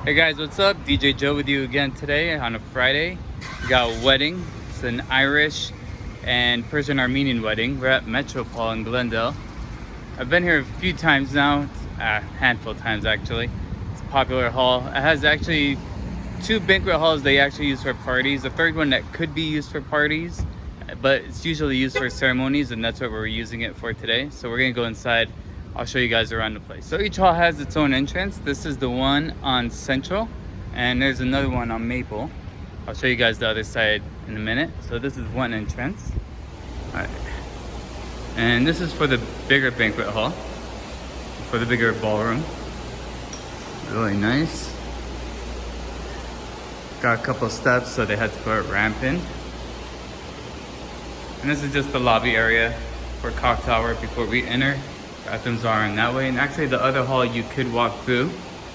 Hey guys, what's up? DJ Joe with you again today on a Friday. We got a wedding. It's an Irish and Persian Armenian wedding. We're at Metropol in Glendale. I've been here a few times now, a handful of times actually. It's a popular hall. It has actually two banquet halls they actually use for parties. The third one that could be used for parties, but it's usually used for ceremonies, and that's what we're using it for today. So we're gonna go inside. I'll show you guys around the place. So each hall has its own entrance. This is the one on Central, and there's another one on Maple. I'll show you guys the other side in a minute. So this is one entrance. All right. And this is for the bigger banquet hall, for the bigger ballroom. Really nice. Got a couple steps, so they had to put a ramp in. And this is just the lobby area for cocktail hour before we enter. Bathrooms are in that way, and actually the other hall you could walk through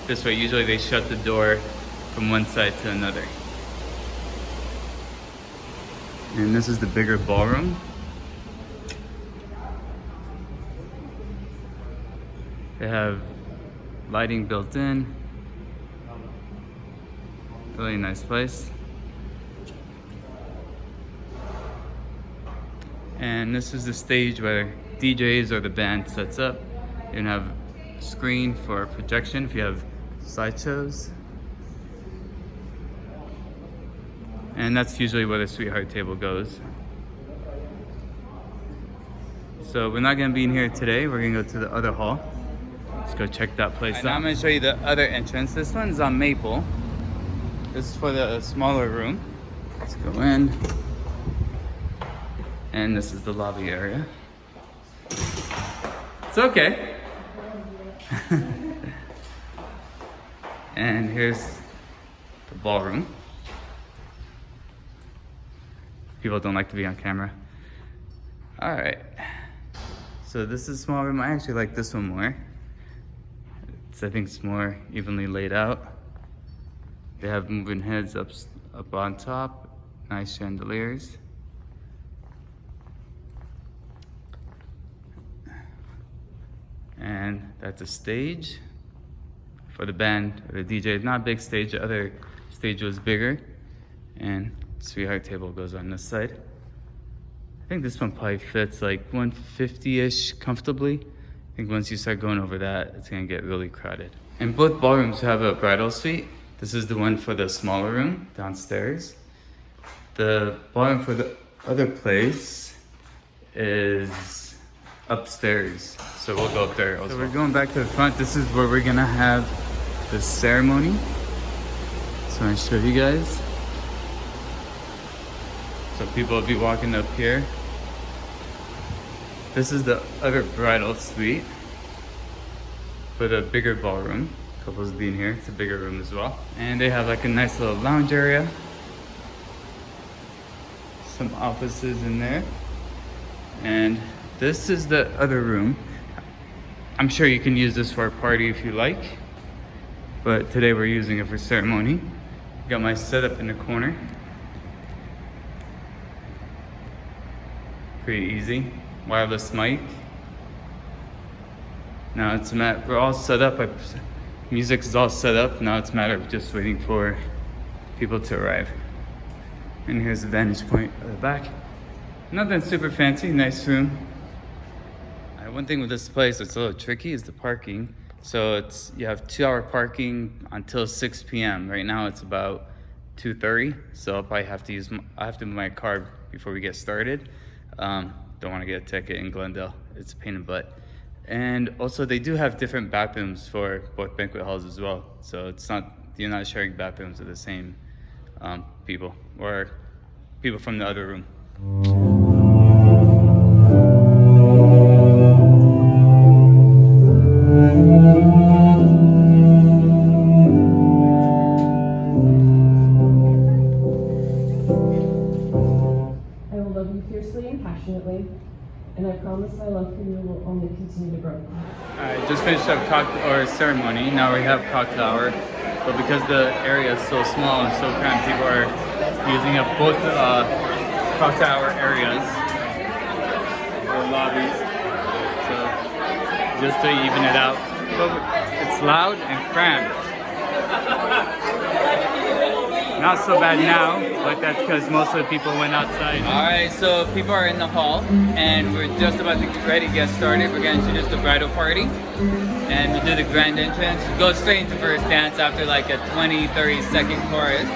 this way. Usually they shut the door from one side to another. And this is the bigger ballroom. They have lighting built in. Really nice place. And this is the stage where DJs or the band sets up. You can have a screen for projection if you have slideshows. And that's usually where the sweetheart table goes. So we're not gonna be in here today. We're gonna go to the other hall. Let's go check that place out. Now I'm gonna show you the other entrance. This one's on Maple. This is for the smaller room. Let's go in. And this is the lobby area. It's okay. And here's the ballroom. People don't like to be on camera. All right. So this is a small room. I actually like this one more. I think it's more evenly laid out. They have moving heads up on top. Nice chandeliers. And that's a stage for the band or the DJ. Not a big stage, the other stage was bigger. And sweetheart table goes on this side. I think this one probably fits like 150-ish comfortably. I think once you start going over that, it's gonna get really crowded. And both ballrooms have a bridal suite. This is the one for the smaller room downstairs. The ballroom for the other place is upstairs. So we'll go up there also. So we're going back to the front. This is where we're gonna have the ceremony. So I'm gonna show you guys. So people will be walking up here. This is the other bridal suite for the bigger ballroom. Couples being here, it's a bigger room as well. And they have like a nice little lounge area. Some offices in there. And this is the other room. I'm sure you can use this for a party if you like, but today we're using it for ceremony. Got my setup in the corner. Pretty easy. Wireless mic. Now it's we're all set up. Music is all set up. Now it's a matter of just waiting for people to arrive. And here's the vantage point at the back. Nothing super fancy, nice room. One thing with this place that's a little tricky is the parking. So you have 2-hour parking until 6 p.m. Right now it's about 2:30. So I'll probably have to move my car before we get started. Don't want to get a ticket in Glendale. It's a pain in the butt. And also they do have different bathrooms for both banquet halls as well. So you're not sharing bathrooms with the same people or people from the other room. And I promise my love for you will only continue to grow. Alright, just finished up cocktail ceremony. Now we have cocktail hour. But because the area is so small and so cramped, people are using up both cocktail hour areas or lobbies. So just to even it out. But it's loud and cramped. Not so bad now, but that's because most of the people went outside. Alright, so people are in the hall, and we're just about to get ready to get started. We're going to introduce the bridal party, and we do the grand entrance. We go straight into first dance after like a 20-30 second chorus.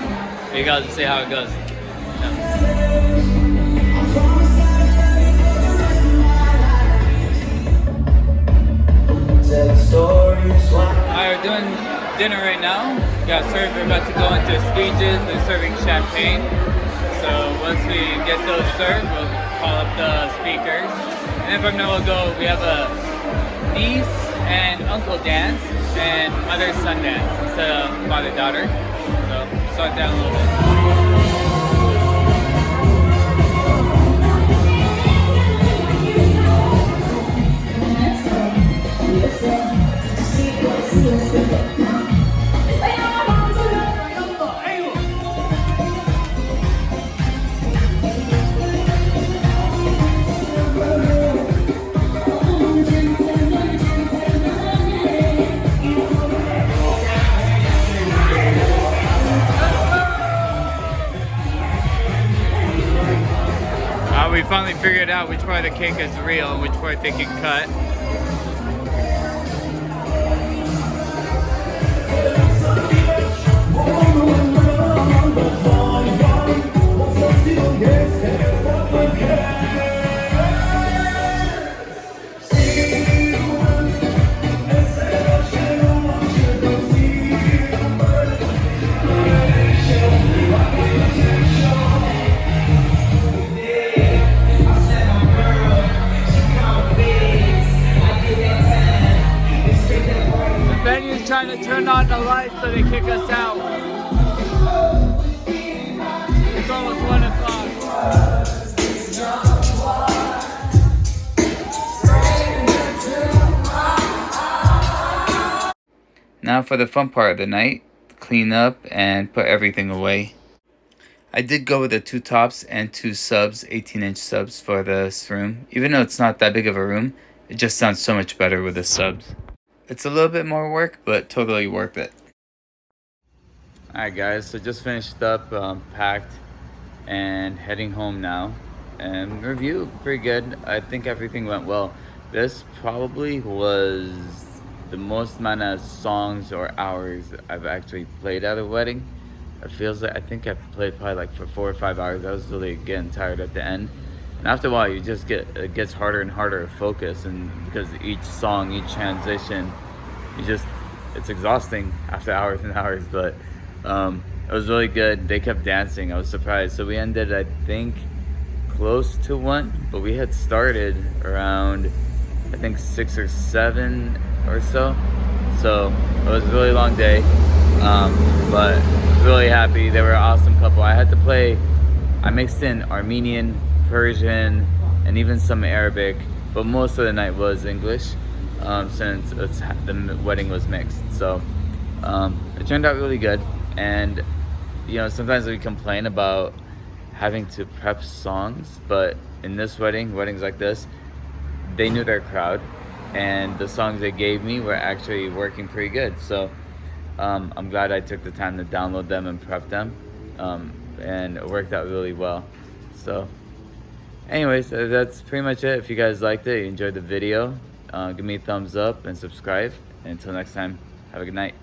You guys will see how it goes. Alright, we're doing dinner right now. We got served. We're about to go into speeches. They're serving champagne. So once we get those served, we'll call up the speakers. And then from there we'll go. We have a niece and uncle dance and mother-son dance instead of father-daughter. So start down a little bit. We finally figured out which part of the cake is real and which part they can cut. Trying to turn on the lights so they kick us out. It's almost 1 o'clock. Now for the fun part of the night, clean up and put everything away. I did go with the 2 tops and 2 subs, 18-inch subs for this room. Even though it's not that big of a room, it just sounds so much better with the subs. It's a little bit more work, but totally worth it. Alright guys, so just finished up, packed, and heading home now. And review, pretty good. I think everything went well. This probably was the most amount of songs or hours I've actually played at a wedding. It feels like, I think I played probably like for 4 or 5 hours. I was really getting tired at the end. And after a while, you just it gets harder and harder to focus, and because each song, each transition, it's exhausting after hours and hours. But it was really good. They kept dancing. I was surprised. So we ended, I think, close to 1, but we had started around, I think, 6 or 7 or so. So it was a really long day, but really happy. They were an awesome couple. I mixed in Armenian, Persian, and even some Arabic, but most of the night was English, since the wedding was mixed. So it turned out really good. And you know, sometimes we complain about having to prep songs, but in this weddings like this, they knew their crowd, and the songs they gave me were actually working pretty good. So I'm glad I took the time to download them and prep them, and it worked out really well. So anyways, that's pretty much it. If you guys liked it, you enjoyed the video, give me a thumbs up and subscribe. And until next time, have a good night.